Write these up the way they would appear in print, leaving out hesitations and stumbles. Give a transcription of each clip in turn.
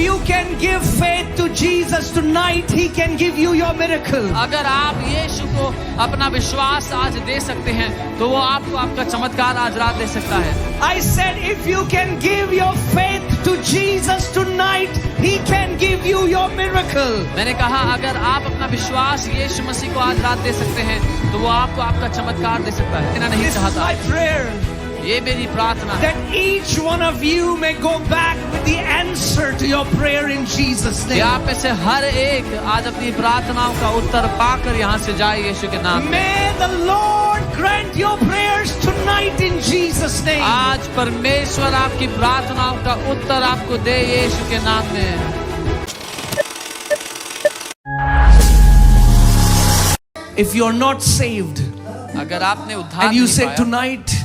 you can give faith to Jesus tonight, He can give you your miracle. अगर आप यीशु को अपना विश्वास आज दे सकते हैं तो वो आपको आपका चमत्कार आज रात दे सकता है। I said if you can give your faith to Jesus tonight, He can give you your miracle. मैंने कहा अगर आप अपना विश्वास यीशु मसीह को आज रात दे सकते हैं तो वो आपको आपका चमत्कार दे सकता है। नहीं This is चाहता my prayer, ये मेरी प्रार्थना है that each one of you may go back with the answer to your prayer in Jesus' कि name. आप में से हर एक आज अपनी प्रार्थनाओं का उत्तर पाकर यहाँ से जाए यीशु के नाम में। May the Lord grant your prayers tonight in Jesus' name. आज परमेश्वर आपकी प्रार्थनाओं का उत्तर आपको दे यीशु के नाम में। If you're not saved अगर आपने उद्धार and you नहीं say पाया tonight,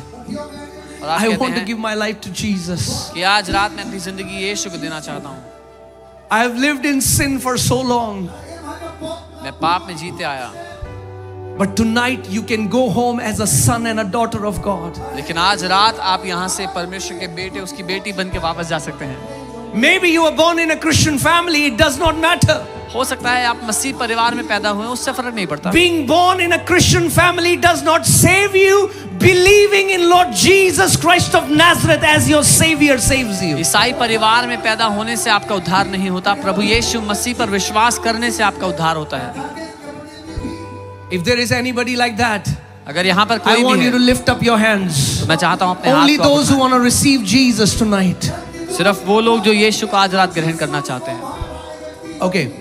और आप I कहते want to हैं give my life to Jesus. कि आज रात में अपनी जिंदगी यीशु को देना चाहता हूँ, I have lived in sin for so long, मैं पाप में जीते आया, but tonight you can go home as a son and a daughter of God. लेकिन आज रात आप यहाँ से परमेश्वर के बेटे उसकी बेटी बन के वापस जा सकते हैं। Maybe you were born in a Christian family, it does not matter. हो सकता है आप मसीह परिवार में पैदा हुए, उससे फर्क नहीं पड़ता। Being born in a Christian family does not save you. Believing in Lord Jesus Christ of Nazareth as your Savior saves you. ईसाई परिवार में पैदा होने से आपका उद्धार नहीं होता, प्रभु यीशु मसीह पर विश्वास करने से आपका उद्धार होता है। If there is anybody like that, अगर यहाँ पर I कोई want भी you to है lift up your hands. तो मैं चाहता हूँ अपने Only हाथ को those who want to receive Jesus tonight. सिर्फ वो लोग जो यीशु को आज रात ग्रहण करना चाहते हैं। Okay.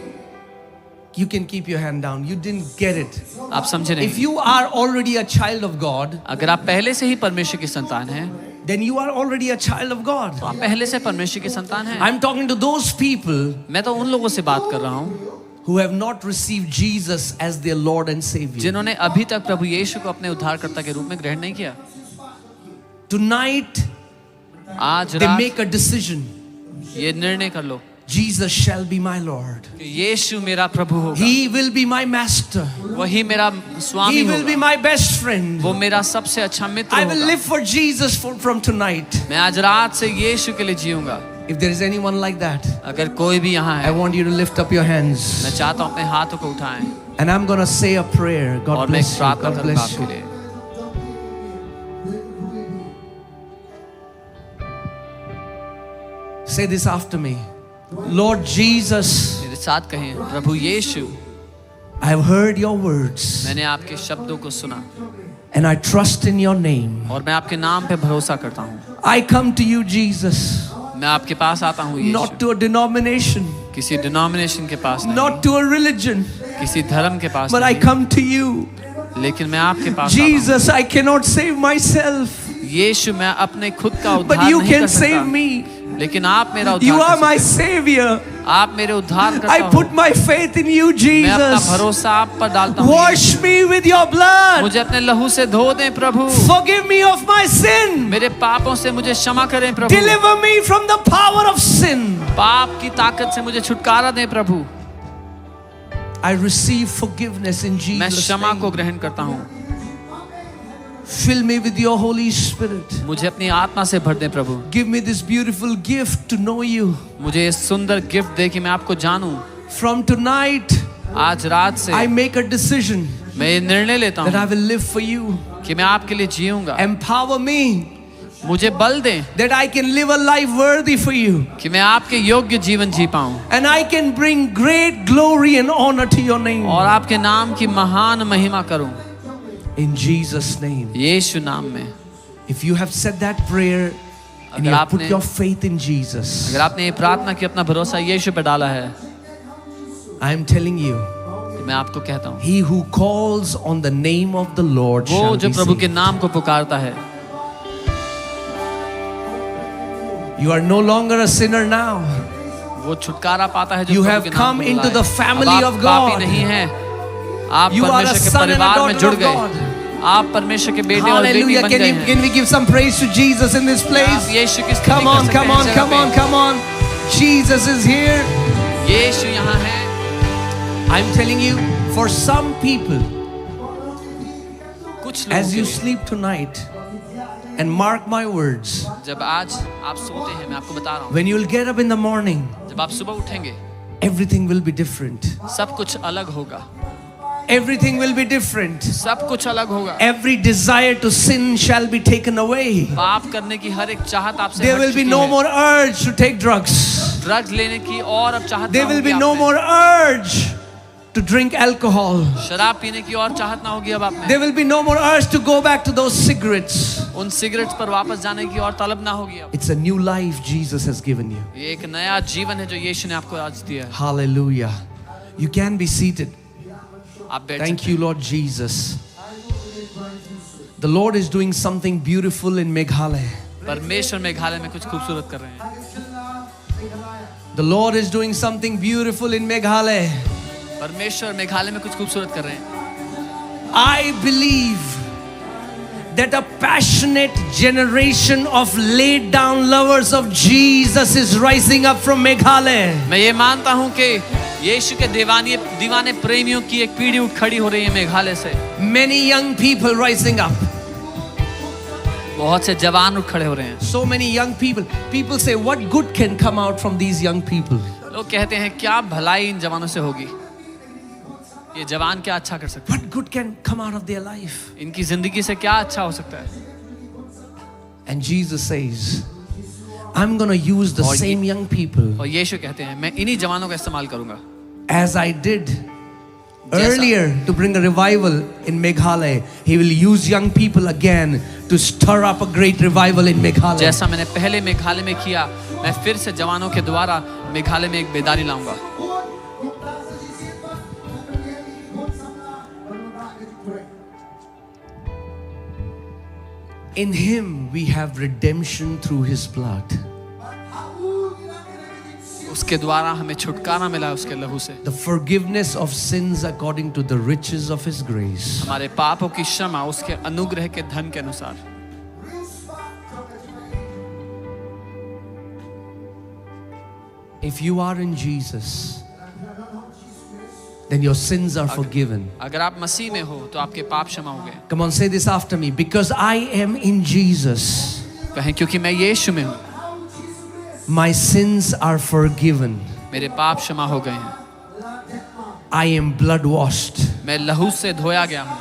You can keep your hand down. You didn't get it. आप समझे नहीं? If you are already a child of God, अगर आप पहले से ही परमेश्वर की संतान हैं then you are already a child of God. तो आप पहले से परमेश्वर की संतान हैं। I'm talking to those people मैं तो उन लोगों से बात कर रहा हूँ who have not received Jesus as their Lord and Savior. जिन्होंने अभी तक प्रभु यीशु को अपने उद्धारकर्ता के रूप में ग्रहण नहीं किया। Tonight, आज they रात make a decision. ये निर्णय कर लो Jesus shall be my Lord. कि यीशु मेरा प्रभु होगा, He will be my master. वही मेरा स्वामी He will be होगा, my best friend. वो मेरा सबसे अच्छा मित्र I will होगा। live for Jesus from tonight. मैं आज रात से यीशु के लिए जीऊंगा। If there is anyone like that, अगर कोई भी यहाँ I है, want you to lift up your hands. मैं चाहता हूँ अपने हाथों को उठाएं And I'm going to say a prayer. और God मैं एक bless you. प्रार्थना God करूंगा bless आपके you. लिए। Say this after me. Lord Jesus, मेरे साथ कहें, प्रभु यीशु, I have heard your words मैंने आपके शब्दों को सुना and I trust in your name. और मैं आपके नाम पे भरोसा करता हूँ। I come to you, Jesus, मैं आपके पास आता हूँ यीशु, not to a denomination, किसी डिनोमिनेशन के पास नहीं, not to a religion, किसी धर्म के पास but I नहीं, come to you. लेकिन मैं आपके पास आता Jesus, I cannot save myself, हूँ। यीशु, मैं अपने खुद का but उद्धार you नहीं can कर save सकता, me. लेकिन आप मेरा You उद्धार are कर my सकते Savior. हैं। आप मेरे उद्धार करता I हो। put my faith in you, मैं अपना Jesus. भरोसा आप पर डालता हूँ। Wash me with your blood. मुझे अपने लहू से धो दें प्रभु, Forgive me of my sin. मेरे पापों से मुझे क्षमा करें प्रभु, Deliver me from the power of sin. पाप की ताकत से मुझे छुटकारा दें प्रभु। I receive forgiveness in मैं Jesus' क्षमा को name. ग्रहण करता हूँ। Fill me with your Holy Spirit. मुझे अपनी आत्मा से भर दें प्रभु। Give me this beautiful gift to know you. मुझे इस सुंदर गिफ्ट दे कि मैं आपको जानूं। From tonight, आज रात से I make a decision मैं ये निर्णय लेता that I हूँ will live for you. कि मैं आपके लिए जीऊंगा। Empower me मुझे बल दें that I can live a life worthy for you. कि मैं आपके योग्य जीवन जी पाऊं And I can bring great glory and honor to your name. और आपके नाम की महान महिमा करूं, In Jesus' name. यीशु नाम में। If you have said that prayer and you have put your faith in Jesus, अगर आपने ये प्रार्थना की, अपना भरोसा यीशु पे डाला है, I am telling you, तो मैं आपको कहता हूँ, he who calls on the name of the Lord वो shall जो be प्रभु के saved. नाम को पुकारता है, You are no longer a sinner now. वो छुटकारा पाता है जो You प्रभु have के नाम come को into बुलाए। the अब family आप of पापी God. नहीं हैं, आप You are a परमेश्वर के son and a परिवार में daughter जुड़ of गए, God. आप परमेश्वर के बेटे और बेटी Hallelujah. बन गए हैं। Can we give some praise to Jesus in this आप place? यीशु की स्तुति Come कर on, सकते come हैं on, इस come जगह on, पे। come on. Jesus is here. यीशु यहाँ है। I'm telling you, for some people, कुछ लोगों as के you लिए, sleep tonight, and mark my words, जब आज आप सोते हैं, मैं आपको बता रहा हूँ, when you will get up in the morning, जब जब आप सुबह उठेंगे everything will be different. सब कुछ अलग होगा, Everything will be different. सब कुछ अलग होगा। Every desire to sin shall be taken away. पाप करने की हर एक चाहत आपसे There हट will be चुकी no है। more urge to take drugs. Drugs लेने की और अब चाहत There ना will होगी be no आप में। more urge to drink alcohol. शराब पीने की और चाहत ना होगी अब आप में। There will be no more urge to go back to those cigarettes. उन सिगरेट्स पर वापस जाने की और तलब ना होगी अब। It's a new life Jesus has given you. ये एक नया जीवन है जो यीशु ने आपको आज दिया है। Hallelujah. You can be seated. आप बैठ Thank सकते you, Lord Jesus. The Lord is doing something beautiful in Meghalaya. हैं। परमेश्वर मेघालय में कुछ खूबसूरत कर रहे हैं। The Lord is doing something beautiful in Meghalaya. परमेश्वर मेघालय में कुछ खूबसूरत कर रहे हैं। I believe that a passionate generation of laid down lovers of Jesus is rising up from Meghalaya. मैं ये मानता हूँ कि यीशु के दीवाने प्रेमियों की एक पीढ़ी उठ खड़ी हो रही है मेघालय से। Many young people rising up. बहुत से जवान उठ खड़े हो रहे हैं। So many young people. People say, what good can come out from these young people? लोग कहते हैं क्या भलाई इन जवानों से होगी, ये जवान क्या अच्छा कर सकते हैं, What good can come out of their life? इनकी जिंदगी से क्या अच्छा हो सकता है। And Jesus says, I'm going to use the same young people और यीशु कहते हैं मैं इन्हीं जवानों का इस्तेमाल करूंगा as I did earlier to bring a revival in Meghalaya. He will use young people again to stir up a great revival in Meghalaya. जैसा मैंने पहले मेघालय में किया, मैं फिर से जवानों के द्वारा मेघालय में एक बेदारी लाऊंगा। In Him we have redemption through His blood. उसके द्वारा हमें छुटकारा मिला है उसके लहू से। The forgiveness of sins according to the riches of His grace. हमारे पापों की क्षमा उसके अनुग्रह के धन के अनुसार। If you are in Jesus, then your sins are forgiven. अगर आप मसीह में हो तो आपके पाप क्षमा हो गए। Come on, say this after me. Because I am in Jesus, कहें क्योंकि मैं यीशु में हूँ, my sins are forgiven. मेरे पाप क्षमा हो गए हैं। I am blood washed. मैं लहू से धोया गया हूँ।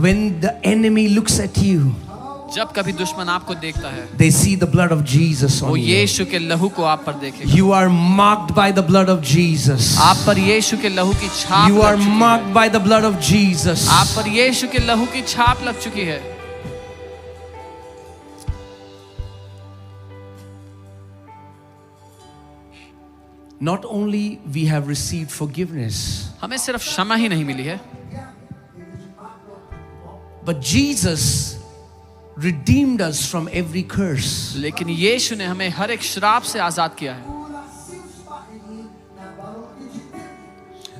When the enemy looks at you, जब कभी दुश्मन आपको देखता है, they see the blood of Jesus वो on you. यीशु के लहू को आप पर देखेगा। You are marked by the blood of Jesus. आप पर यीशु के लहू की छाप You लग are चुकी है। marked by the blood of Jesus. आप पर यीशु के लहू की छाप लग चुकी है। Not only we have received forgiveness, हमें सिर्फ क्षमा ही नहीं मिली है, but Jesus redeemed us from every curse. लेकिन यीशु ने हमें हर एक श्राप से आजाद किया है।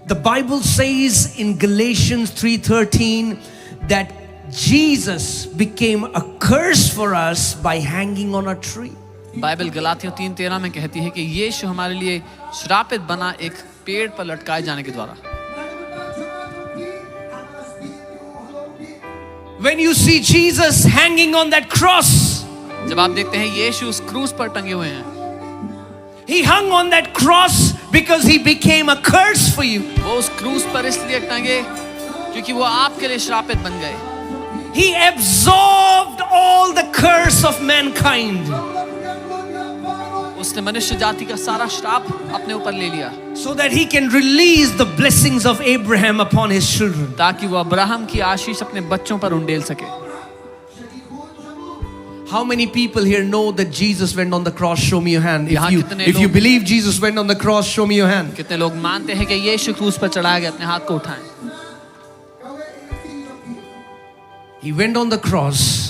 The Bible says in Galatians 3:13 that Jesus became a curse for us by hanging on a tree. Bible गलातियों 3:13 में कहती है कि यीशु हमारे लिए श्रापित बना एक पेड़ पर लटकाए जाने के द्वारा। When you see Jesus hanging on that cross, जब आप देखते हैं यीशु उस क्रूस पर टंगे हुए हैं, He hung on that cross because He became a curse for you. वो उस क्रूस पर इसलिए टंगे क्योंकि वो आपके लिए श्रापित बन गए। He absorbed all the curse of mankind उसने मनुष्य जाति का सारा श्राप अपने ऊपर ले लिया so that He can release the blessings of Abraham upon His children. ताकि वो अब्राहम की आशीष अपने बच्चों पर उंडेल सके। How many people here know that Jesus went on the cross? Show me your hand. यहाँ कितने If you लोग- believe Jesus went on the cross, show me your hand. कितने लोग मानते हैं कि यीशु क्रूस पर चढ़ाया गया? अपने हाथ को उठाएं। He went on the cross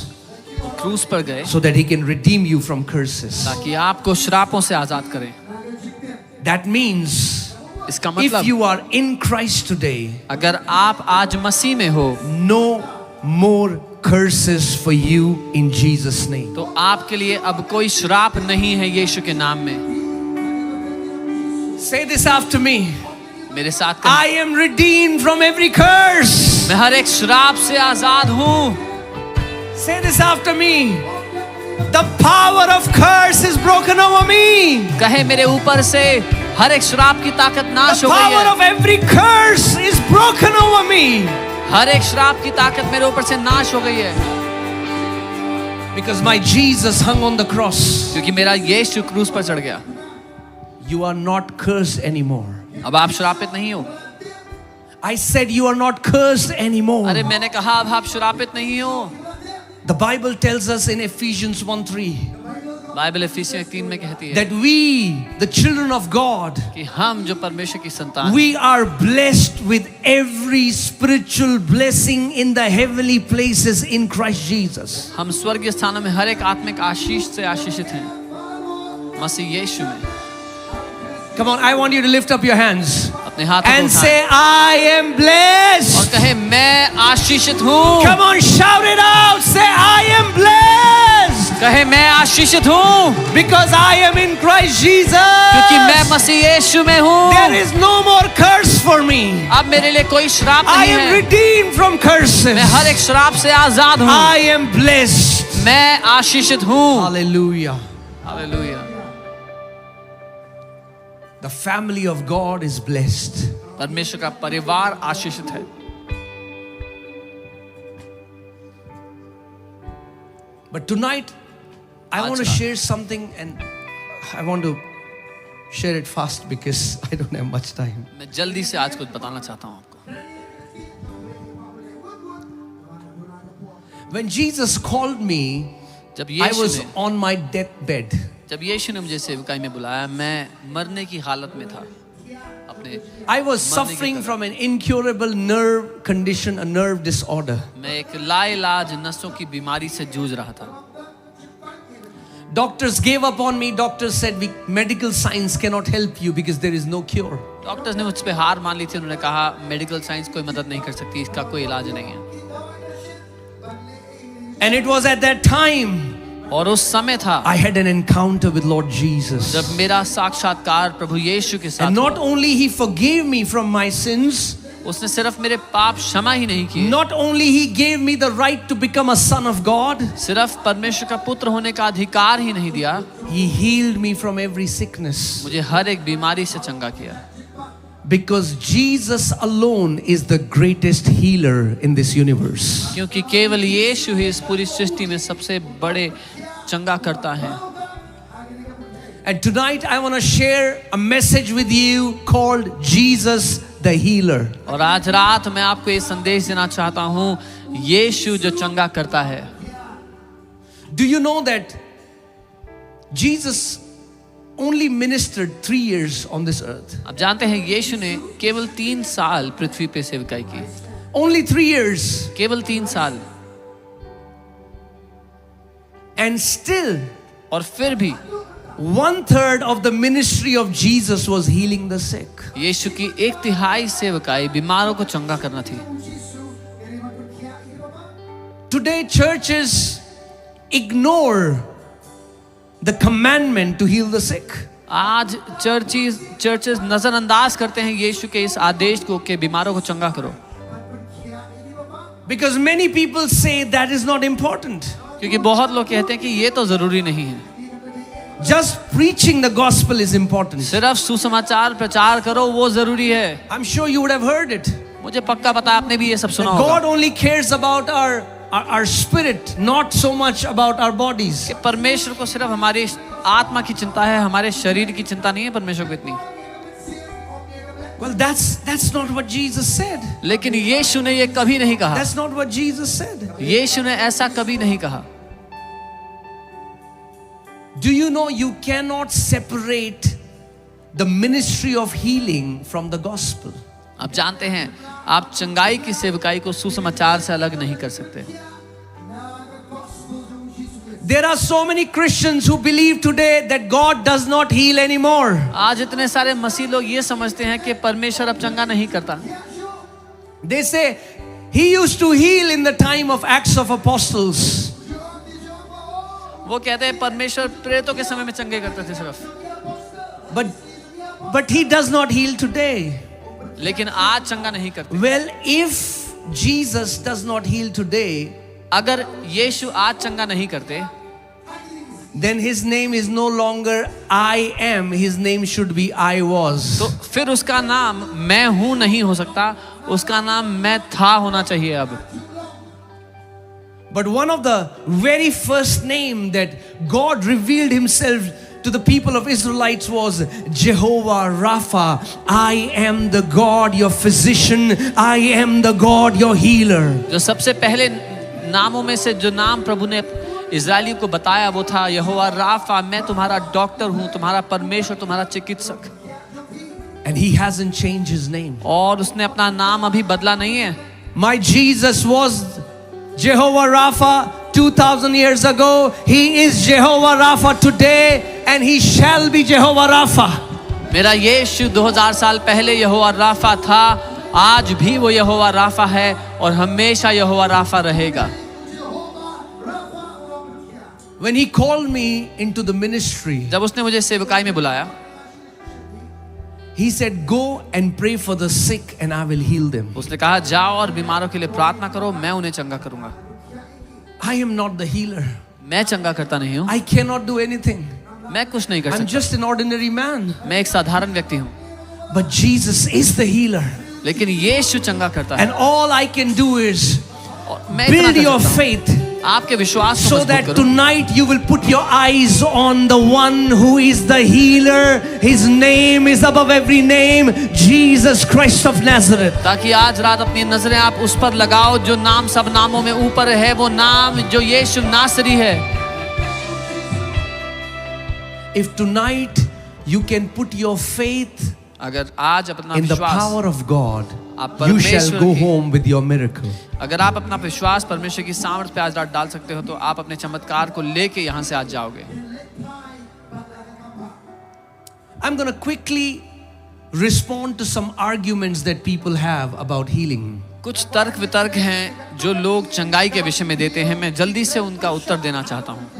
वो क्रूस पर गए so that He can redeem you from curses. ताकि आपको श्रापों से आजाद करें। That means इसका if मतलब you are in Christ today, अगर आप आज मसीह में हो no more curses for you in Jesus' name. तो आपके लिए अब कोई श्राप नहीं है यीशु के नाम में। Say this after me. मेरे साथ I कहें, am redeemed from every curse. मैं हर एक श्राप से आजाद हूँ। Say this after me. The power of curse is broken over me. कहे मेरे ऊपर से हर एक श्राप की ताकत नाश The हो गई power है। of every curse is broken over me. हर एक श्राप की ताकत मेरे ऊपर से नाश हो गई है, Because my Jesus hung on the cross. क्योंकि मेरा यीशु क्रूस पर चढ़ गया। You are not cursed anymore. अब आप श्रापित नहीं हो। I said you are not cursed anymore. अरे मैंने कहा अब आप श्रापित नहीं हो। The Bible tells us in Ephesians 1:3 Bible इफिसियों 1:3 में कहती है that we, the children of God, कि हम जो परमेश्वर की संतान, we are blessed with every spiritual blessing in the heavenly places in Christ Jesus. हम स्वर्गीय स्थानों में हर एक आत्मिक आशीष से आशीषित हैं मसीह यीशु में। Come on, I want you to lift up your hands अपने हाथों को and उठाएं say, I am और blessed. कहे मैं आशीषित हूँ। Come on, shout it out. Say, I am blessed कहे मैं आशीषित हूँ because I am in Christ क्योंकि मैं Jesus. मसीह यीशु में हूँ। There is no more curse for me. अब मेरे लिए कोई श्राप I नहीं am है। redeemed from curses. मैं हर एक श्राप से आजाद हूँ। I am blessed. मैं आशीषित हूँ। Hallelujah. Hallelujah. The family of God is blessed. परमेश्वर का परिवार आशीषित है। But tonight, I want to Acha. share something, and I want to share it fast because I don't have much time. मैं जल्दी से आज कुछ बताना चाहता हूँ आपको। When Jesus called me, जब I यीशु was ने on my deathbed. जब यीशु ने मुझे सेवकाई में बुलाया, मैं मरने की हालत में था। अपने I was मरने की suffering तरह। from an incurable nerve condition, a nerve disorder. मैं एक लाइलाज नसों की बीमारी से जूझ रहा था। Doctors gave up on me. Doctors said, medical science cannot help you because there is no cure. Doctors ने मुझ पे हार मान ली थी। उन्होंने कहा मेडिकल साइंस कोई मदद नहीं कर सकती, इसका कोई इलाज नहीं है। And it was at that time और उस समय था I had an encounter with Lord Jesus. जब मेरा साक्षात्कार प्रभु यीशु के साथ And not हुआ। only He forgave me from my sins, उसने सिर्फ मेरे पाप क्षमा ही नहीं किए, not only He gave me the right to become a son of God, सिर्फ परमेश्वर का पुत्र होने का अधिकार ही नहीं दिया, He healed me from every sickness. मुझे हर एक बीमारी से चंगा किया। Because Jesus alone is the greatest healer in this universe. क्योंकि केवल यीशु ही इस पूरी सृष्टि में सबसे बड़े चंगा करता है। And tonight I want to share a message with you called Jesus the Healer. और आज रात मैं आपको ये संदेश देना चाहता हूँ, यीशु जो चंगा करता है। Do you know that Jesus only ministered 3 years on this earth? आप जानते हैं यीशु ने केवल 3 साल पृथ्वी पे सेवकाई की। Only 3 years. केवल 3 साल। And still, और फिर भी 1/3 of the ministry of Jesus was healing the sick. यीशु की 1/3 सेवकाई बीमारों को चंगा करना थी। Today, churches ignore the commandment to heal the sick. आज चर्चेस नजरअंदाज करते हैं यीशु के इस आदेश को कि बीमारों को चंगा करो, Because many people say that is not important. क्योंकि बहुत लोग कहते हैं कि ये तो जरूरी नहीं है। Just preaching the gospel is important. सिर्फ सुसमाचार प्रचार करो वो जरूरी है। I'm sure you would have heard it. मुझे पक्का पता है आपने भी ये सब सुना That God होगा only cares about our spirit, not so much about our bodies. कि परमेश्वर को सिर्फ हमारी आत्मा की चिंता है, हमारे शरीर की चिंता नहीं है परमेश्वर को इतनी। Well, that's not what Jesus said. लेकिन यीशु ने ये कभी नहीं कहा। That's not what Jesus said. यीशु ने ऐसा कभी नहीं कहा। Do you know you cannot separate the ministry of healing from the gospel? आप जानते हैं आप चंगाई की सेवकाई को सुसमाचार से अलग नहीं कर सकते। There are so many Christians who believe today that God does not heal anymore. आज इतने सारे मसीह लोग ये समझते हैं कि परमेश्वर अब चंगा नहीं करता। They say He used to heal in the time of Acts of Apostles. वो कहते हैं परमेश्वर प्रेतों के समय में चंगे करते थे सिर्फ, But He does not heal today. लेकिन आज चंगा नहीं करते। Well, if Jesus does not heal today, अगर यीशु आज चंगा नहीं करते then his name is no longer I am, his name should be I was. तो फिर उसका नाम मैं हूं नहीं हो सकता, उसका नाम मैं था होना चाहिए अब. But one of the very first name that God revealed himself to the people of Israelites was Jehovah Rapha. I am the God, your physician. I am the God, your healer. जो सबसे पहले नामों में से जो नाम प्रभु ने Israeli को बताया वो था यहोवा राफा. मैं तुम्हारा डॉक्टर हूँ, तुम्हारा परमेश्वर, तुम्हारा चिकित्सक. And he hasn't changed his name. और उसने अपना नाम अभी बदला नहीं है. My Jesus was Jehovah Rapha 2000 years ago. He is Jehovah Rapha today and he shall be Jehovah Rapha. मेरा यीशु 2000 साल पहले यहोवा राफा था, आज भी वो यहोवा राफा है और हमेशा यहोवा राफा रहेगा. When he called me into the ministry, जब उसने मुझे सेवकाई में बुलाया, he said, go and pray for the sick and I will heal them. उसने कहा जाओ और बीमारों के लिए प्रार्थना करो, मैं उन्हें चंगा करूंगा. I am not the healer. मैं चंगा करता नहीं हूँ, I cannot do anything. मैं कुछ नहीं कर I'm सकता, just an ordinary man. मैं एक साधारण व्यक्ति हूँ. But Jesus is the healer. लेकिन यीशु चंगा करता है. And all I can do is और मैं इतना build कर your सकता हूँ, faith आपके विश्वास को so मजबूत that करो, tonight you will put your eyes on the one who is the healer. His name is above every name, Jesus Christ of Nazareth. ताकि आज रात अपनी नजरें आप उस पर लगाओ जो नाम सब नामों में ऊपर है, वो नाम जो यीशु नासरी है. If tonight you can put your faith अगर आज अपना in the विश्वास, power of God, आप you shall परमेश्वर go की- home with your miracle. अगर आप अपना विश्वास परमेश्वर की सामर्थ पे आज रात डाल सकते हो तो आप अपने चमत्कार को लेके यहाँ से आज जाओगे. I'm going to quickly respond to some arguments that people have about healing. कुछ तर्क वितर्क हैं जो लोग चंगाई के विषय में देते हैं, मैं जल्दी से उनका उत्तर देना चाहता हूँ.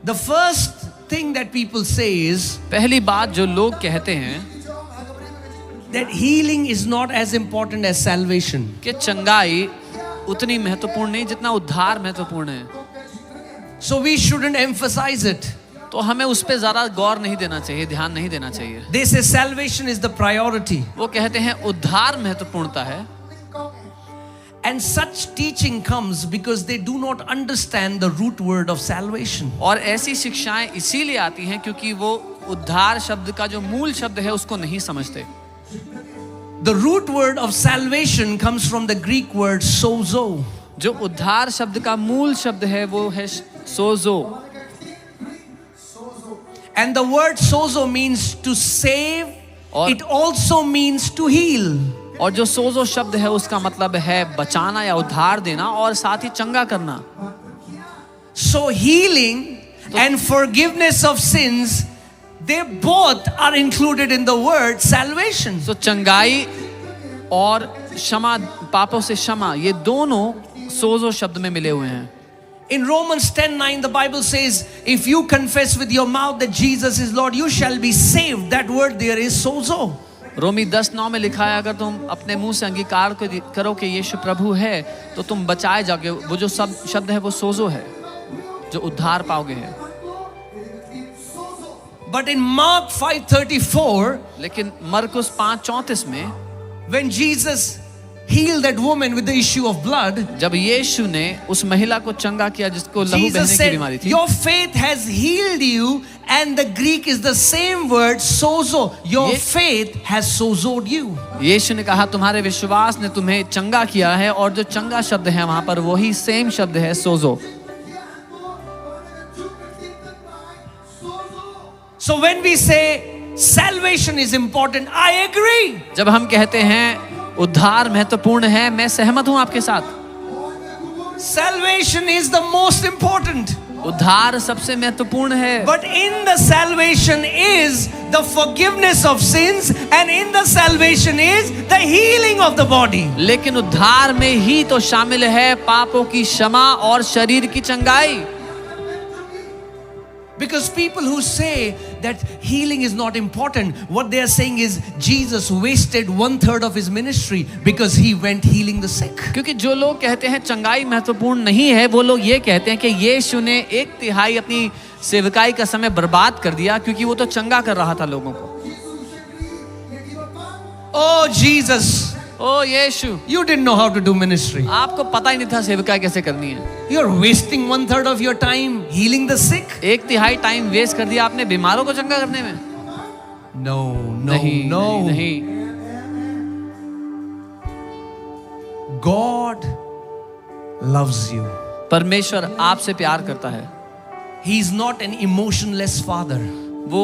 The first thing that people say is पहली बात जो लोग कहते हैं that healing is not as important as salvation. कि चंगाई उतनी महत्वपूर्ण नहीं जितना उद्धार महत्वपूर्ण है. So we shouldn't emphasize it. तो हमें उस पर ज्यादा गौर नहीं देना चाहिए, ध्यान नहीं देना चाहिए. They say salvation is the priority. वो कहते हैं उद्धार महत्वपूर्णता है. And such teaching comes because they do not understand the root word of salvation. और ऐसी शिक्षाएं इसीलिए आती हैं क्योंकि वो उद्धार शब्द का जो मूल शब्द है उसको नहीं समझते. The root word of salvation comes from the Greek word sozo. जो उद्धार शब्द का मूल शब्द है वो है सोजो. And the word sozo means to save. और- It also means to heal. और जो सोजो शब्द है उसका मतलब है बचाना या उद्धार देना और साथ ही चंगा करना. So healing and forgiveness of sins, they both are included in the word salvation. तो चंगाई और क्षमा, पापों से क्षमा, ये दोनों सोजो शब्द में मिले हुए हैं. In Romans 10:9, the Bible says, if you confess with your mouth that Jesus is Lord, you shall be saved. That word there is sozo. रोमी 10:9 में लिखा है अगर तुम अपने मुंह से अंगीकार करो कि यीशु प्रभु है तो तुम बचाए जाओगे. वो जो सब शब्द है वो सोजो है जो उद्धार पाओगे है. But in Mark 5:34, लेकिन मरकुस 5:34 में when Jesus healed that woman with the issue of blood, जब यीशु ने उस महिला को चंगा किया जिसको लहू Jesus बहने की said, बीमारी थी, your faith has healed you, and the Greek is the same word, sozo. Your Ye- faith has sozoed you. यीशु ने कहा तुम्हारे विश्वास ने तुम्हें चंगा किया है और जो चंगा शब्द है वहां पर वही सेम शब्द है सोजो. So when we say salvation is important, I agree. जब हम कहते हैं उद्धार महत्वपूर्ण है, मैं सहमत हूं आपके साथ. Salvation is the most important. उद्धार सबसे महत्वपूर्ण है. But in the salvation is the forgiveness of sins, and in the salvation is the healing of the body. लेकिन उद्धार में ही तो शामिल है पापों की क्षमा और शरीर की चंगाई. Because people who say that healing is not important. What they are saying is Jesus wasted 1/3 of his ministry because he went healing the sick. क्योंकि जो लोग कहते हैं चंगाई महत्वपूर्ण नहीं है, वो लोग ये कहते हैं कि यीशु ने 1/3 अपनी सेवकाई का समय बर्बाद कर दिया क्योंकि वो तो चंगा कर रहा था लोगों को। Oh Jesus, O Yeshu, you didn't know how to do ministry. आपको पता ही नहीं था सेवकाई कैसे करनी है। You're wasting 1/3 of your time healing the sick. 1/3 time waste कर दिया आपने बीमारों को चंगा करने में। No, no, नहीं, no. नहीं, नहीं। God loves you. परमेश्वर आपसे प्यार करता है। He is not an emotionless father. वो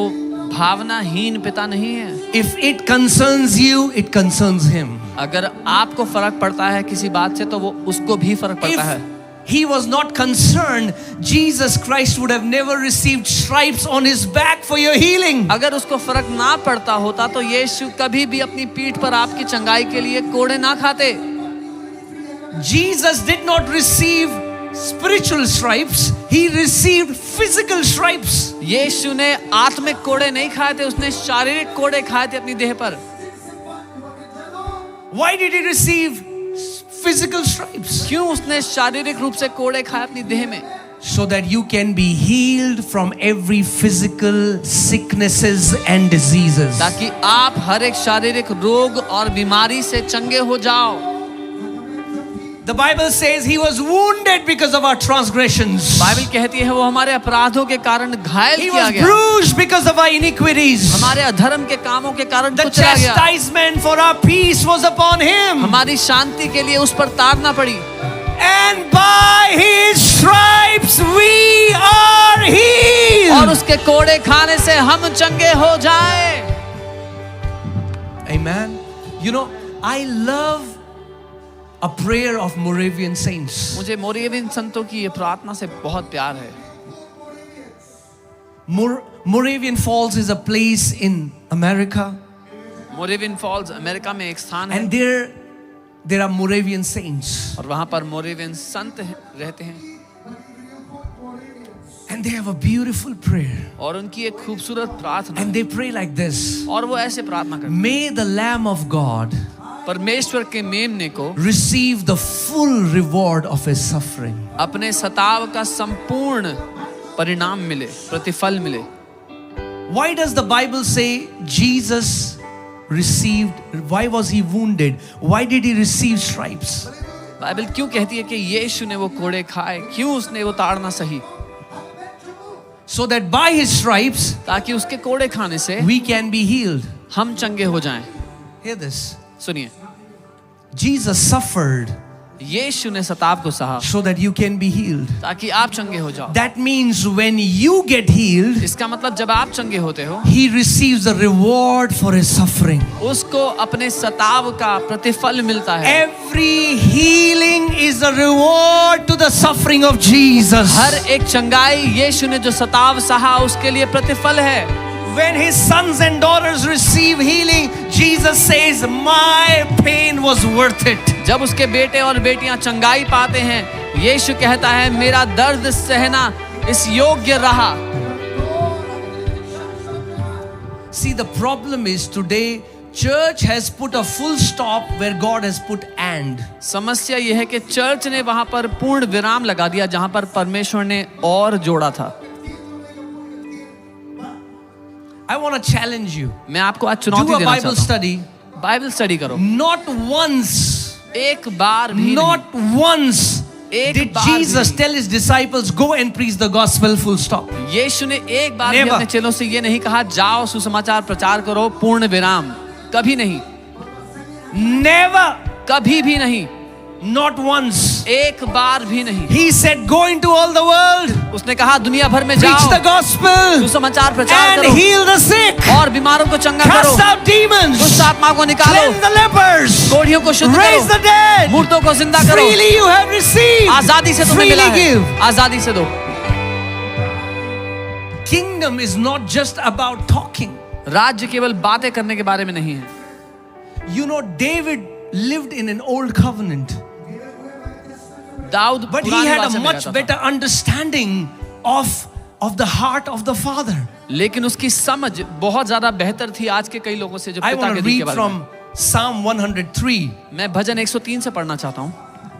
भावनाहीन पिता नहीं है। If it concerns you, it concerns him. अगर आपको फर्क पड़ता है किसी बात से तो वो उसको भी फर्क पड़ता है। If he was not concerned, Jesus Christ would have never received stripes on his back for your healing. अगर उसको फर्क ना पड़ता होता तो यीशु कभी भी अपनी पीठ पर आपकी चंगाई के लिए कोड़े ना खाते। Jesus did not receive spiritual stripes, he received physical stripes. यीशु ने आत्मिक कोड़े नहीं खाए थे, उसने शारीरिक कोड़े खाए थे अपनी देह पर। Why did he receive physical stripes? क्यों उसने शारीरिक रूप से कोड़े खाए अपनी देह में? So that you can be healed from every physical sicknesses and diseases. ताकि आप हर एक शारीरिक रोग और बीमारी से चंगे हो जाओ। The Bible says he was wounded because of our transgressions. Bible कहती है वो हमारे अपराधों के कारण घायल He किया was गया, bruised because of our iniquities. हमारे अधर्म के कामों के कारण The कुचला गया। chastisement for our peace was upon him. हमारी शांति के लिए उस पर ताड़ना पड़ी। And by his stripes we are healed. और उसके कोड़े खाने से हम चंगे हो जाए। Amen. You know, I love a prayer of Moravian saints. मुझे मोरेवियन संतों की ये प्रार्थना से बहुत प्यार है। Moravian Falls is a place in America, Moravian Falls America में एक स्थान है and there are Moravian saints, और वहां पर मोरेवियन संत रहते हैं and they have a beautiful prayer, और उनकी एक खूबसूरत प्रार्थना and they pray like this: और वो ऐसे प्रार्थना करते हैं, May the Lamb of God परमेश्वर के मेमने को receive the full reward of his suffering. अपने सताव का संपूर्ण परिणाम मिले, प्रतिफल मिले। Why does the Bible say Jesus received? Why was he wounded? Why did he receive stripes? Bible क्यों कहती है कि यीशु ने वो कोड़े खाए, क्यों उसने वो ताड़ना सही? So that by his stripes ताकि उसके कोड़े खाने से we can be healed. हम चंगे हो जाएं। Hear this. सुनिए, Jesus suffered यीशु ने सताव को सहा so that you can be healed. ताकि आप चंगे हो जाओ। That means when you get healed, इसका मतलब जब आप चंगे होते हो, he receives a reward for his suffering. उसको अपने सताव का प्रतिफल मिलता है। Every healing is a reward to the suffering of Jesus. हर एक चंगाई यीशु ने जो सताव सहा उसके लिए प्रतिफल है। When his sons and daughters receive healing, Jesus says, my pain was worth it. जब उसके बेटे और बेटियां चंगाई पाते हैं, यीशु कहता है मेरा दर्द सहना इस योग्य रहा। See, the problem is today church has put a full stop where God has put and. समस्या यह है कि चर्च ने वहां पर पूर्ण विराम लगा दिया जहां पर परमेश्वर ने और जोड़ा था। I want to challenge you. मैं आपको आज Do चुनौती a देना Bible चाहता हूं। study. बाइबल स्टडी करो। Not once, एक बार भी not once एक did बार Jesus भी। tell his disciples, go and preach the gospel, full stop. यीशु ने एक बार भी Never. अपने चेलों से ये नहीं कहा जाओ सुसमाचार प्रचार करो, पूर्ण विराम। कभी नहीं, Never. कभी भी नहीं, Not once. एक बार भी नहीं। He said, go into all the world, उसने कहा दुनिया भर में preach जाओ, the gospel, सुसमाचार प्रचार and करो heal the sick, और बीमारों को चंगा करो, cast out demons, दुष्ट आत्माओं को निकालो, cleanse the lepers, कोढ़ियों को शुद्ध raise the करो, dead. मूर्तों को जिंदा करो। Freely you have received, आजादी से तुम्हें मिला freely है, give. आजादी से दो। Kingdom is not just about talking. राज्य केवल बातें करने के बारे में नहीं है। You know, David lived in an old covenant, Dawood but he पुराने had वाचा a में much रहता था। better understanding of the heart of the Father. लेकिन उसकी समझ बहुत ज्यादा बेहतर थी आज के कई लोगों से जो I पिता want के to दिल के read बारे में। from Psalm 103, मैं भजन 103 से पढ़ना चाहता हूँ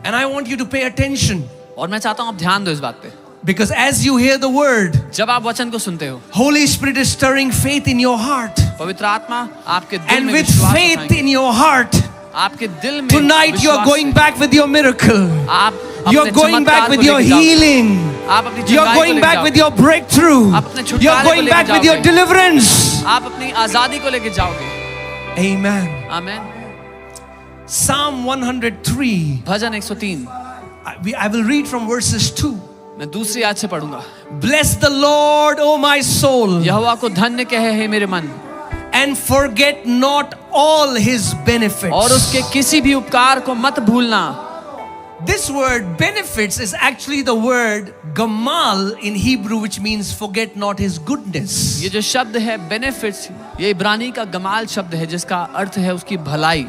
and I want you to pay attention, और मैं चाहता हूँ आप ध्यान दो इस बात पे। because as you hear the word, जब आप वचन को सुनते हो, Holy Spirit is stirring faith in your heart, पवित्र आत्मा आपके दिल and में with विश्वास faith उठाएंगे। in your heart, आपके दिल में tonight you are विश्वास going से back with your miracle. आप You are अपने going back चमत्कार with को your लेके जाओगे। healing. आप अपनी You are चंगाई को going लेके back जाओगे। with your breakthrough. अपने You छुटकारे are को going लेके back with your जाओगे। deliverance. आप अपनी आजादी को लेके जाओगे। Amen. आमीन। Psalm 103. Bhajan 103 I will read from verses 2. मैं दूसरी आयत से पढ़ूंगा। Bless the Lord, O my soul, यहोवा को धन्य कहे है मेरे मन, and forget not all his benefits. और उसके किसी भी उपकार को मत भूलना। This word benefits is actually the word gamal in Hebrew, which means forget not his goodness. ये जो शब्द है बेनिफिट्स, ये इब्रानी का गमाल शब्द है जिसका अर्थ है उसकी भलाई।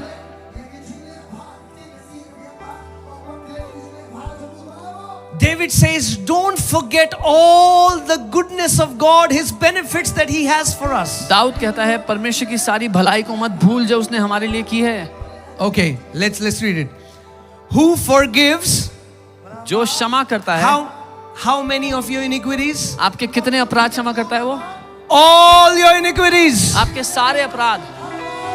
David says, don't forget all the goodness of God, his benefits that he has for us. Dawood कहता है परमेश्वर की सारी भलाई को मत भूल जो उसने हमारे लिए की है। Okay, let's read it. Who forgives जो क्षमा करता है। how many of your iniquities? आपके कितने अपराध क्षमा करता है वो? All your iniquities. आपके सारे अपराध।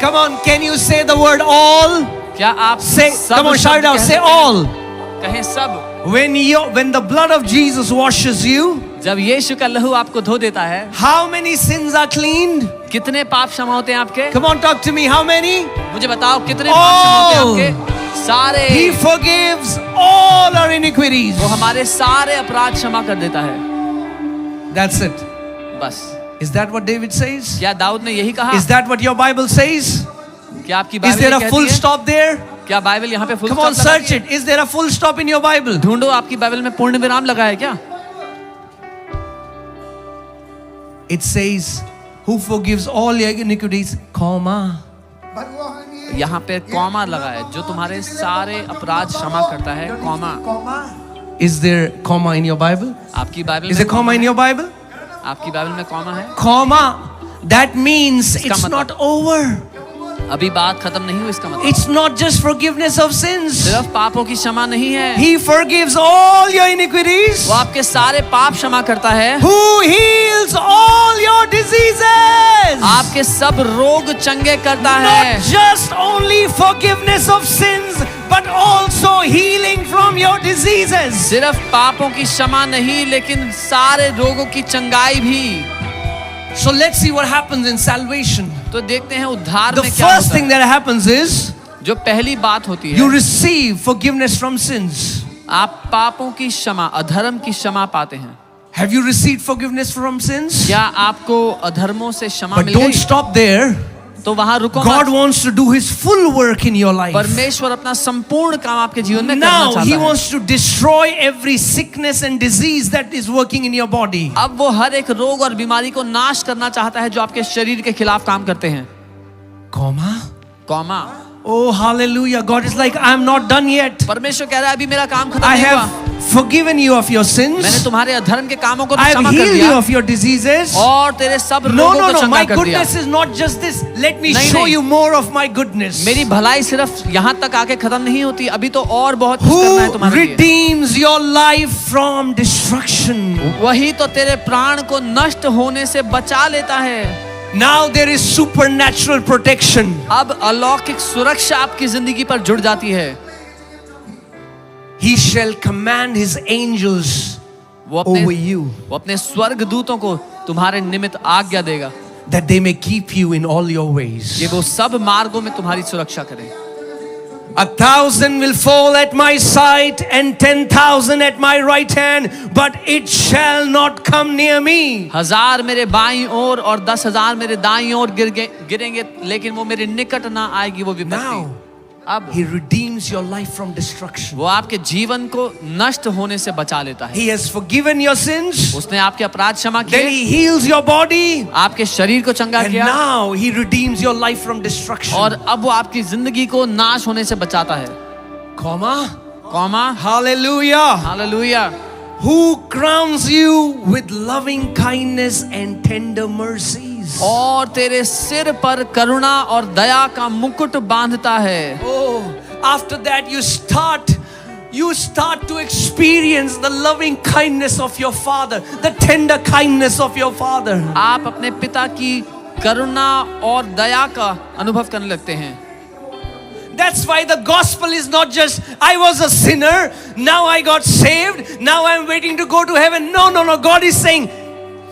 Come on, can you say the word all? क्या आप Say, सब come on, shout it शब्द out. कह Say सकते हैं? all. कहें सब। When the blood of Jesus washes you, जब यीशु का लहू आपको धो देता है, how many sins are cleaned? कितने पाप क्षमा होते हैं आपके? Come on, talk to me. How many? मुझे बताओ कितने पाप क्षमा होते हैं All. आपके? सारे। He forgives all our iniquities. वो हमारे सारे अपराध क्षमा कर देता है। That's it. बस। Is that what David says? क्या दाऊद ने यही कहा? Is that what your Bible says? क्या आपकी Is बाइबल there ये a कहती full है? stop there? क्या बाइबल यहाँ पे full Come stop on, search it. Is there a full stop in your Bible? ढूंढो आपकी बाइबल में पूर्ण विराम लगा है क्या? It says, who forgives all your iniquities, comma. यहाँ पे कॉमा लगा है, जो तुम्हारे सारे अपराध क्षमा करता है, comma. Is there comma in your Bible? आपकी Bible Is there comma in your Bible? आपकी बाइबल में कॉमा है? Comma. That means इसका it's मतलब- not over. अभी बात खत्म नहीं हुई, इसका मतलब It's not just forgiveness of sins. सिर्फ पापों की क्षमा नहीं है, He forgives all your iniquities. वो आपके सारे पाप क्षमा करता है, Who heals all your diseases. आपके सब रोग चंगे करता है। Not just only forgiveness of sins, but also healing from your diseases. सिर्फ पापों की क्षमा नहीं, लेकिन सारे रोगों की चंगाई भी। So let's see what happens in salvation. तो देखते हैं उद्धार The में क्या first होता thing है। that happens is जो पहली बात होती you है, receive forgiveness from sins. आप पापों की क्षमा, अधर्म की क्षमा पाते हैं। Have you received forgiveness from sins? क्या आपको अधर्मों से क्षमा But मिल don't गई? stop there. तो वहां रुको God मत। wants to do his full work in your life. परमेश्वर अपना संपूर्ण काम आपके जीवन में करना Now चाहता he है। wants to destroy every sickness and disease that is working in your body. अब वो हर एक रोग और बीमारी को नाश करना चाहता है जो आपके शरीर के खिलाफ काम करते हैं। Comma. Comma. Oh, hallelujah. God is like, I'm not done yet. परमेश्वर कह रहा है अभी मेरा काम खत्म I नहीं हुआ। have forgiven you of your मैंने sins. तुम्हारे अधर्म के कामों को तो I have क्षमा कर healed you दिया of your diseases. और तेरे सब No, रोगों no, को no. चंगा My कर दिया। goodness is not just this. Let me नहीं, show नहीं। you more of my goodness. मेरी भलाई सिर्फ यहाँ तक आके खत्म नहीं होती, अभी तो और बहुत कुछ करना है Who तुम्हारे लिए। redeems your life from destruction. वही तो तेरे प्राण को नष्ट होने से बचा लेता है। Now there is supernatural protection. अब अलौकिक सुरक्षा आपकी जिंदगी पर जुड़ जाती है। He shall command his angels वो over you, अपने स्वर्ग दूतों को तुम्हारे निमित्त आज्ञा देगा that they may keep you in all your ways. कि वो सब मार्गों में तुम्हारी सुरक्षा करें। 1,000 will fall at my side and 10,000 at my right hand, but it shall not come near me. 1000 मेरे बाईं ओर और 10,000 मेरे दाईं ओर गिरेंगे, लेकिन वो मेरे निकट ना आएगी वो विपत्ति। Now अब he redeems your life from destruction. वो आपके जीवन को नष्ट होने से बचा लेता है। He has forgiven your sins. उसने आपके अपराध क्षमा Then किए, he heals your body. आपके शरीर को चंगा And किया, now he redeems your life from destruction. और अब वो आपकी जिंदगी को नाश होने से बचाता है। Comma. Comma. Hallelujah. Hallelujah. who crowns you with loving kindness and tender mercies. और तेरे सिर पर करुणा और दया का मुकुट बांधता है. Oh, after that you start to experience the loving kindness of your father, the tender kindness of your father. आप अपने पिता की करुणा और दया का अनुभव करने लगते हैं. That's why the gospel is not just I was a sinner, now I got saved, now I'm waiting to go to heaven. No. God is saying,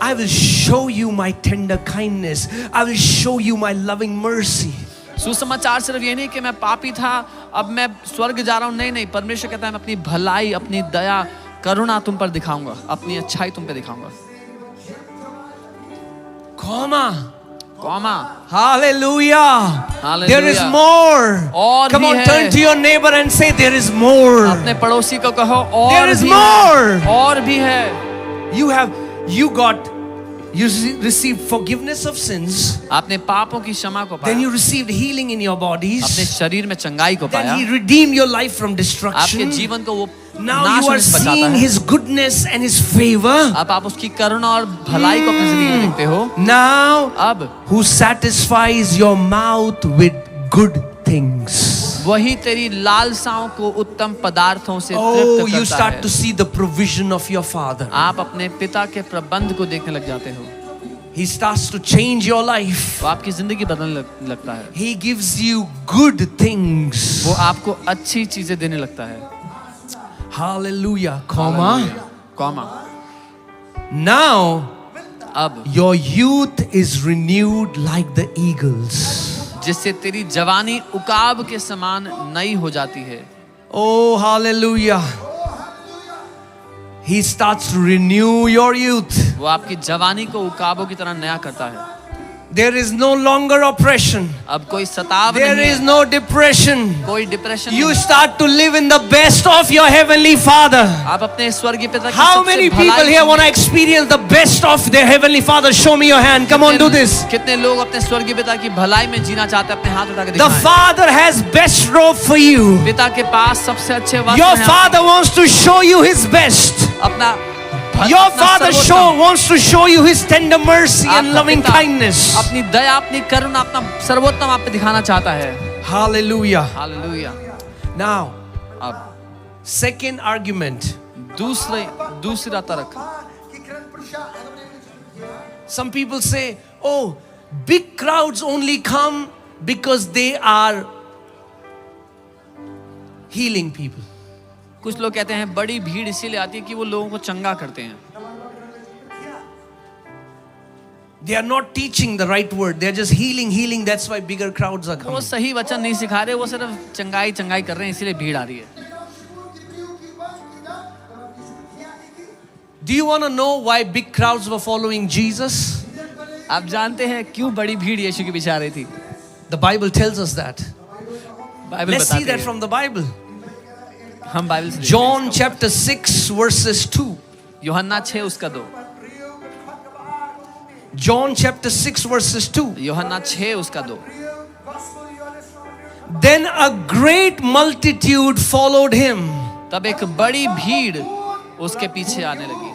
I will show you my tender kindness. I will show you my loving mercy. सुसमाचार सिर्फ ये नहीं कि मैं पापी था, अब मैं स्वर्ग जा रहा हूँ. नहीं, परमेश्वर कहता है मैं अपनी भलाई, अपनी दया, करुणा तुम पर दिखाऊंगा, अपनी अच्छाई तुम पे दिखाऊंगा. Comma. Hallelujah. There is more. और Come भी on, है. turn to your neighbor and say there is more. अपने पड़ोसी को कहो और There is भी more. है. और भी है. You received forgiveness of sins. आपने पापों की क्षमा को Then पाया. you received healing in your अपने bodies. शरीर में चंगाई को Then पाया. he redeemed your life from आपके destruction. जीवन को वो Now नाश you होने are से बचाता seeing है. his goodness and his favor. अब आप उसकी करुणा और भलाई को अपनी जिंदगी में देखते हो. Now, अब who satisfies your mouth with good things. वही तेरी लालसाओं को उत्तम पदार्थों से Oh, तृप्त you करता start है. to see the provision of your father. आप अपने पिता के प्रबंध को देखने लग जाते हो. He starts to change your life. तो आपकी जिंदगी बदलने लगता है. He gives you good things. वो आपको अच्छी चीजें देने लगता है. Hallelujah. कॉमा. Now, अब your youth is renewed like the eagles. जिससे तेरी जवानी उकाब के समान नई हो जाती है. Oh, hallelujah. He starts to renew your youth. वो आपकी जवानी को उकाबों की तरह नया करता है. There is no longer oppression. अब कोई सताव There नहीं is है. no depression. कोई डिप्रेशन You नहीं है. start to live in the best of your heavenly Father. आप अपने स्वर्गीय पिता की How सबसे many भलाई people here की- want to experience the best of their heavenly Father? Show me your hand. Come on, do this. कितने लोग अपने स्वर्गीय पिता की भलाई में जीना चाहते हैं? अपने हाथ उठा के The दिखाएं. Father has best robe for you. पिता के पास सबसे अच्छे वस्त्र Your हैं. Father wants to show you His best. अपना Your अपना Father सर्वोत्तम- wants to show you His tender mercy and आपका loving पिता kindness. अपनी दया, अपनी करुणा, अपना सर्वोत्तम आप पे दिखाना चाहता है. Hallelujah. हालेलुया. Now, अब second argument. दूसरा तर्क. Some people say, oh, big crowds only come because they are healing people. कुछ लोग कहते हैं बड़ी भीड़ इसीलिए आती है कि वो लोगों को चंगा करते हैं. They are not teaching the right word. They are just healing. That's why bigger crowds are वो coming. सही वचन नहीं सिखा रहे, वो सिर्फ चंगाई कर रहे हैं, इसीलिए भीड़ आ रही है. Do you want to know why big crowds were following Jesus? आप जानते हैं क्यों बड़ी भीड़ यीशु के पीछे आ रही थी? The Bible tells us that. Bible Let's see बताती that है. from the Bible. हम बाइबल से John chapter 6 verses 2. यूहन्ना 6 उसका 2. John chapter 6 verses 2. यूहन्ना 6 उसका 2. Then a great multitude followed him. तब एक बड़ी भीड़ उसके पीछे आने लगी.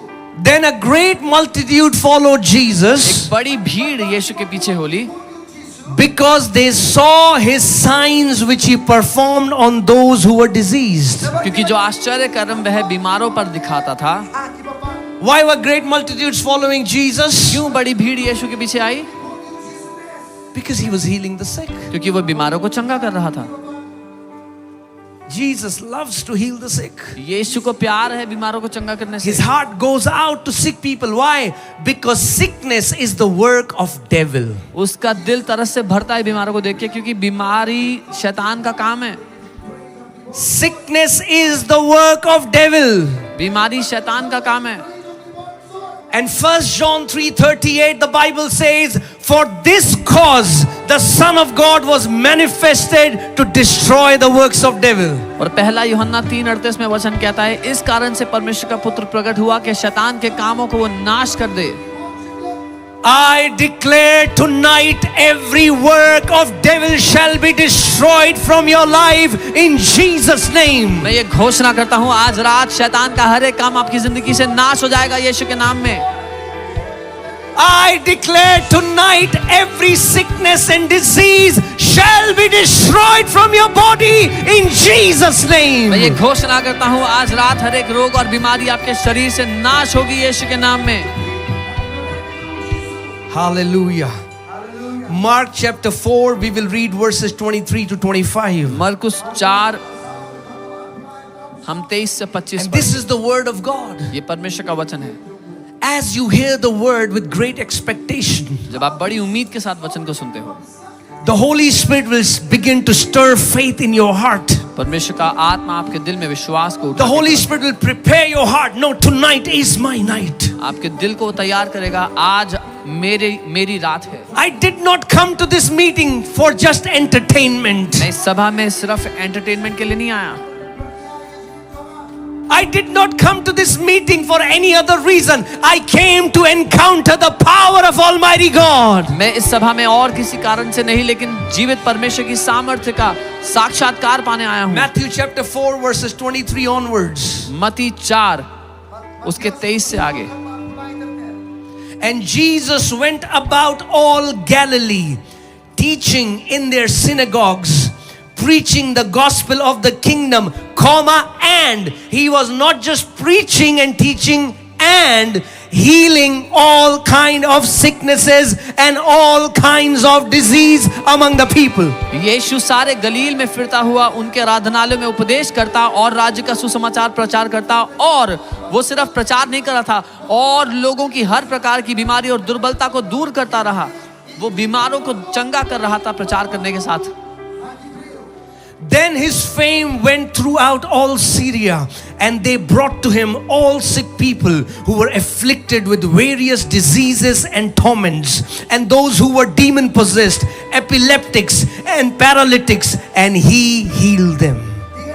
Then a great multitude followed Jesus एक बड़ी भीड़ यीशु के पीछे Holi because they saw his signs which he performed on those who were diseased. क्योंकि जो आश्चर्य कर्म वह बीमारों पर दिखाता था. Why were great multitudes following Jesus? क्यों बड़ी भीड़ यीशु के पीछे आई? Because he was healing the sick. क्योंकि वो बीमारों को चंगा कर रहा था. Jesus loves to heal the sick. यीशु को प्यार है बीमारों को चंगा करने से. His heart goes out to sick people. Why? Because sickness is the work of devil. उसका दिल तरस से भरता है बीमारों को देख के, क्योंकि बीमारी शैतान का काम है. Sickness is the work of devil. बीमारी शैतान का काम है. And 1 John 3:38 the Bible says, for this cause the Son of God was manifested to destroy the works of devil. और पहला यूहन्ना 3:38 में वचन कहता है, इस कारण से परमेश्वर का पुत्र प्रकट हुआ कि शैतान के कामों को वो नाश कर दे. I declare tonight every work of devil shall be destroyed from your life in Jesus name. मैं ये घोषणा करता हूँ आज रात शैतान का हर एक काम आपकी जिंदगी से नाश हो जाएगा यीशु के नाम में। I declare tonight every sickness and disease shall be destroyed from your body in Jesus name. मैं ये घोषणा करता हूँ आज रात हर एक रोग और बीमारी आपके शरीर से नाश होगी यीशु के नाम में। Hallelujah. Mark chapter 4, we will read verses 23 to 25. मरकुस 4 हम 23 से 25 And this is the word of God. ये परमेश्वर का वचन है। As you hear the word with great expectation, जब आप बड़ी उम्मीद के साथ वचन को सुनते हो, the Holy Spirit will begin to stir faith in your heart. परमेश्वर का आत्मा आपके दिल में विश्वास को The Holy Spirit will prepare your heart. No, tonight is my night. आपके दिल को तैयार करेगा, आज मेरी रात है। I did not come to this meeting for just entertainment. मैं इस सभा में सिर्फ एंटरटेनमेंट के लिए नहीं आया। I did not come to this meeting for any other reason. I came to encounter the power of Almighty God. मैं इस सभा में और किसी कारण से नहीं, लेकिन जीवित परमेश्वर की सामर्थ्य का साक्षात्कार पाने आया हूँ। Matthew chapter 4 verses 23 onwards. मत्ती 4 उसके 23 से आगे। And Jesus went about all Galilee, teaching in their synagogues, preaching the gospel of the kingdom, and he was not just preaching and teaching and healing all kind of sicknesses and all kinds of disease among the people. यीशु सारे गलील में फिरता हुआ उनके आराधनालयों में उपदेश करता और राज्य का सुसमाचार प्रचार करता, और वो सिर्फ प्रचार नहीं कर रहा था और लोगों की हर प्रकार की बीमारी और दुर्बलता को दूर करता रहा। वो बीमारों को चंगा कर रहा था प्रचार करने के साथ। Then his fame went throughout all Syria, and they brought to him all sick people who were afflicted with various diseases and torments, and those who were demon possessed, epileptics and paralytics, and he healed them.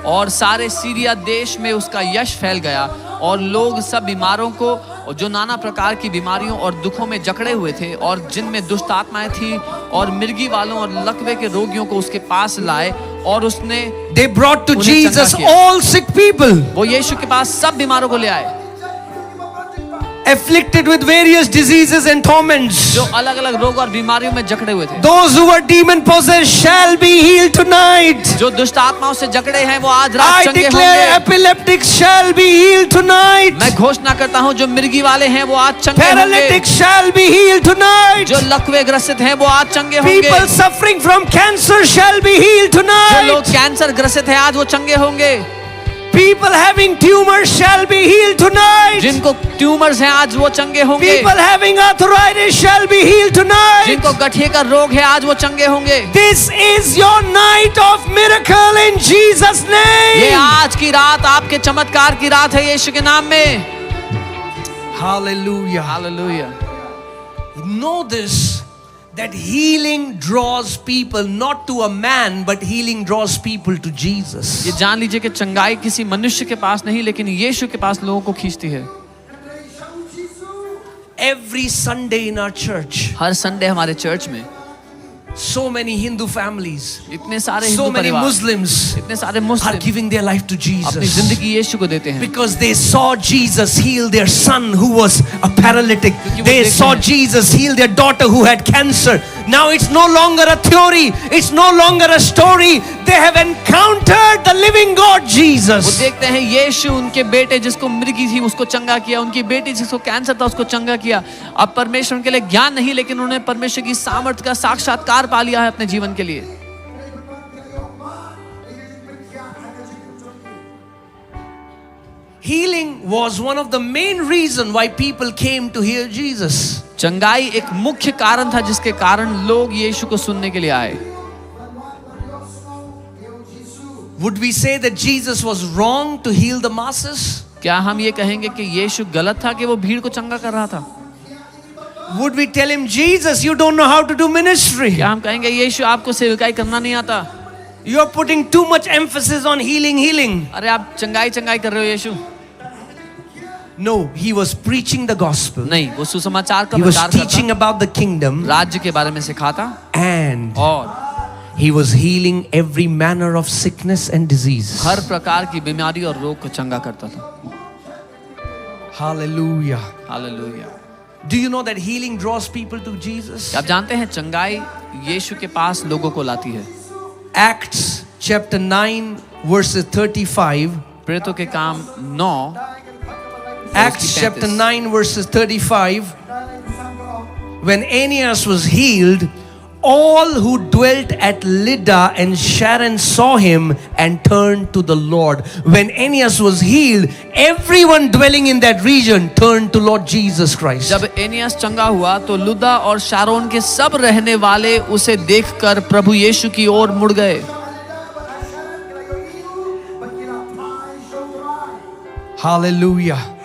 और सारे Syria देश में उसका यश फैल गया और लोग सब बीमारों को, जो नाना प्रकार की बीमारियों और दुखों में जकड़े हुए थे और जिनमें दुष्ट आत्माएं थी और मिर्गी वालों और लकवे के रोगियों को उसके पास लाए, और उसने They brought to उन्हें चंगा Jesus किया। all sick people, वो यीशु के पास सब बीमारों को ले आए afflicted with various diseases and torments. जो अलग अलग रोग और बीमारियों में जकड़े हुए थे। Those who were demon possessed shall be healed tonight. जो दुष्ट आत्माओं से जकड़े हैं वो आज रात I चंगे declare होंगे। epileptics shall be healed tonight. मैं घोषणा करता हूँ जो मिर्गी वाले हैं वो आज चंगे होंगे। Paralytics shall be healed tonight. जो लकवे ग्रसित हैं वो आज चंगे होंगे। People suffering from cancer shall be healed जो लोग tonight. कैंसर ग्रसित हैं आज वो चंगे होंगे। People having tumors shall be healed tonight. जिनको ट्यूमर्स हैं आज वो चंगे होंगे। People having arthritis shall be healed tonight. जिनको गठिए का रोग है आज वो चंगे होंगे। This is your night of miracle in Jesus' ये name. आज की रात आपके चमत्कार की रात है यीशु के नाम में। Hallelujah. Hallelujah. Know this, that healing draws people not to a man, but healing draws people to Jesus. ये जान लीजिए कि चंगाई किसी मनुष्य के पास नहीं, लेकिन यीशु के पास लोगों को खींचती है। Every Sunday in our church, her Sunday हमारे चर्च में so many Hindu families, इतने सारे so हिंदू many परिवार, Muslims इतने सारे are Muslim giving their life to अपनी Jesus जिंदगी यीशु को देते हैं, because they saw Jesus heal their son who was a paralytic. क्योंकि वो They देखते saw हैं। Jesus heal their daughter who had cancer. Now it's no longer a theory, it's no longer a story. They have encountered the living God वो Jesus. देखते हैं यीशु उनके बेटे जिसको मृगी थी उसको चंगा किया, उनकी बेटी जिसको कैंसर था उसको चंगा किया। अब परमेश्वर उनके लिए ज्ञान नहीं, लेकिन उन्होंने परमेश्वर की सामर्थ्य का साक्षात्कार पा लिया है अपने जीवन के लिए। Healing was one of the main reason why people came to hear Jesus. चंगाई एक मुख्य कारण था जिसके कारण लोग यीशु को सुनने के लिए आए। Would we say that Jesus was wrong to heal the masses? क्या हम ये कहेंगे कि यीशु गलत था कि वो भीड़ को चंगा कर रहा था? Would we tell him, Jesus, you don't know how to do ministry? क्या हम कहेंगे यीशु आपको सेवकाई करना नहीं आता? You are putting too much emphasis on healing. अरे आप चंगाई कर रहे हो यीशु। No, he was preaching the gospel. नहीं, वो सुसमाचार का He was प्रचार teaching करता, about the kingdom, राज्य के बारे में सिखाता, and और he was healing every manner of sickness and disease. हर प्रकार की बीमारी और रोग को चंगा करता था. Hallelujah. Hallelujah. Do you know that healing draws people to Jesus? आप जानते हैं चंगाई यीशु के पास लोगों को लाती है. Acts chapter 9 verses 35. प्रेरितों के काम 9, Acts chapter 9 verses 35. When Aeneas was healed, all who dwelt at Lydda and Sharon saw him and turned to the Lord. When Aeneas was healed, everyone dwelling in that region turned to Lord Jesus Christ. जब एनियस चंगा हुआ तो लुदा और Sharon के सब रहने वाले उसे देखकर प्रभु यीशु की ओर मुड़ गए. Hallelujah.